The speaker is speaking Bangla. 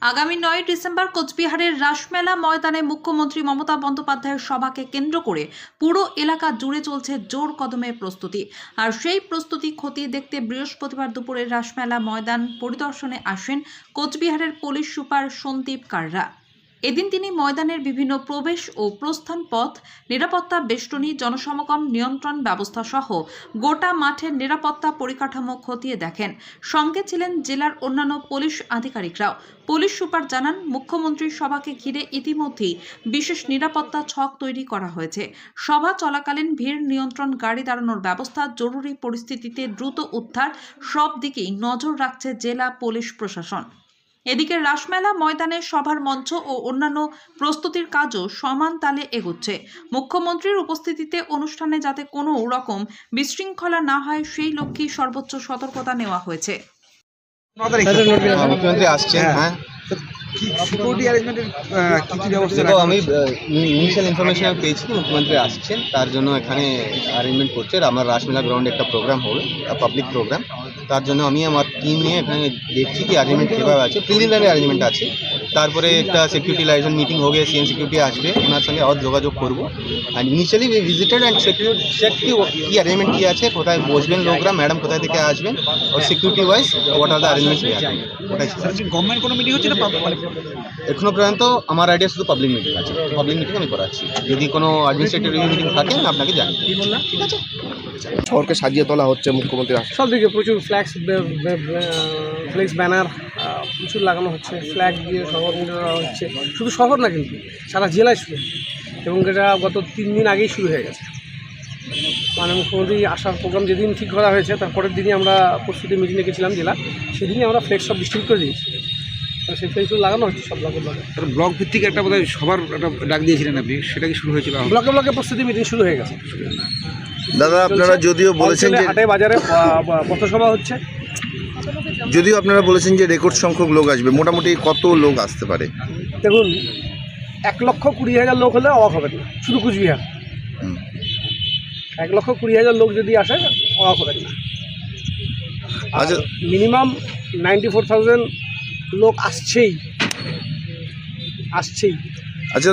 আগামী 9 ডিসেম্বর কোচবিহারের রাসমেলা ময়দানে মুখ্যমন্ত্রী মমতা বন্দ্যোপাধ্যায়ের সভাকে কেন্দ্র করে পুরো এলাকা জুড়ে চলছে জোর কদমে প্রস্তুতি। আর সেই প্রস্তুতি খতিয়ে দেখতে বৃহস্পতিবার দুপুরে রাসমেলা ময়দান পরিদর্শনে আসেন কোচবিহারের পুলিশ সুপার সন্দীপ কাররা। এদিন তিনি ময়দানের বিভিন্ন প্রবেশ ও প্রস্থান পথ, নিরাপত্তা বেষ্টনী, জনসমাগম নিয়ন্ত্রণ ব্যবস্থা সহ গোটা মাঠের নিরাপত্তা পরিকাঠামো খতিয়ে দেখেন। সঙ্গে ছিলেন জেলার অন্যান্য পুলিশ আধিকারিকরাও। পুলিশ সুপার জানান, মুখ্যমন্ত্রীর সভাকে ঘিরে ইতিমধ্যেই বিশেষ নিরাপত্তা ছক তৈরি করা হয়েছে। সভা চলাকালীন ভিড় নিয়ন্ত্রণ, গাড়ি দাঁড়ানোর ব্যবস্থা, জরুরি পরিস্থিতিতে দ্রুত উদ্ধার সব দিকেই নজর রাখছে জেলা পুলিশ প্রশাসন। এদিকে রাসমেলা ময়দানে সভার মঞ্চ ও অন্যান্য প্রস্তুতির কাজও সমান তালে এগোচ্ছে। মুখ্যমন্ত্রীর উপস্থিতিতে অনুষ্ঠানে যাতে কোনো রকম বিশৃঙ্খলা না হয় সেই লক্ষ্যেই সর্বোচ্চ সতর্কতা নেওয়া হয়েছে। মুখ্যমন্ত্রী আসছেন, হ্যাঁ। সিকিউরিটি অ্যারেঞ্জমেন্টের কি কি ব্যবস্থা তো আমি ইনিশিয়াল ইনফরমেশন পেয়েছি যে মুখ্যমন্ত্রী আসছেন, তার জন্য এখানে অ্যারেঞ্জমেন্ট করছে। আমার রাসমেলা গ্রাউন্ডে একটা প্রোগ্রাম হবে, পাবলিক প্রোগ্রাম। তার জন্য আমি আমার টিম নিয়ে এখানে দেখছি কি অ্যারেঞ্জমেন্ট কীভাবে আছে। প্রিলিমিনারি অ্যারেঞ্জমেন্ট আছে, তারপরে একটা সিকিউরিটি লাইজেশন মিটিং হবে, সিএম সিকিউরিটি আসবে, ওনার সঙ্গে আর যোগাযোগ করবো। And initially we visited and check কি অ্যারেঞ্জমেন্ট কী আছে, কোথায় বসবেন লোকরা, ম্যাডাম কোথায় থেকে আসবেন, আর security wise what are the arrangements we have. ওটাই গভর্নমেন্ট কোনো মিটিং হচ্ছে না? এখনো পর্যন্ত আমার আইডিয়া শুধু পাবলিক মিটিং আছে। পাবলিক মিটিং আমি করাচ্ছি। যদি কোনো অ্যাডমিনিস্ট্রেটিভ মিটিং থাকে আমি আপনাকে জানাই। ঠিক আছে, শহরকে সাজিয়ে তোলা হচ্ছে মুখ্যমন্ত্রী আসছে। সব দিকে প্রচুর ফ্লেক্স ব্যানার প্রচুর লাগানো হচ্ছে, ফ্ল্যাগ দিয়ে শহর মিটানো হচ্ছে। শুধু শহর না, কিন্তু সারা জেলায় শুরু, এবং এটা গত 3 দিন আগেই শুরু হয়ে গেছে। মানে মুখ্যমন্ত্রী আসার প্রোগ্রাম যেদিন ঠিক করা হয়েছে তারপরের দিনই আমরা প্রস্তুতি মিটিং ডেকেছিলাম জেলা, সেদিনই আমরা ফ্লেক্স সব ডিস্ট্রিবিউট করে দিয়েছি। সেই ফ্লেক্সগুলো লাগানো হচ্ছে সব ব্লকে। ব্লক ভিত্তিক একটা বোধহয় সবার একটা ডাক দিয়েছিলেন আপনি, সেটা কি শুরু হয়েছিল? ব্লকে প্রস্তুতি মিটিং শুরু হয়ে গেছে। দাদা, আপনারা যদিও বলেছেন যে হাটে বাজারে পথসভা হচ্ছে, যদিও আপনারা বলেছেন যে রেকর্ড সংখ্যক লোক আসবে, মোটামুটি কত লোক আসতে পারে? দেখুন 1,20,000 লোক হলে অবাক হবেন না, শুধু কুচবিহার। 1,20,000 লোক যদি আসে অবাক হবেন না। আচ্ছা, মিনিমাম 94,000 লোক আসছেই। আচ্ছা।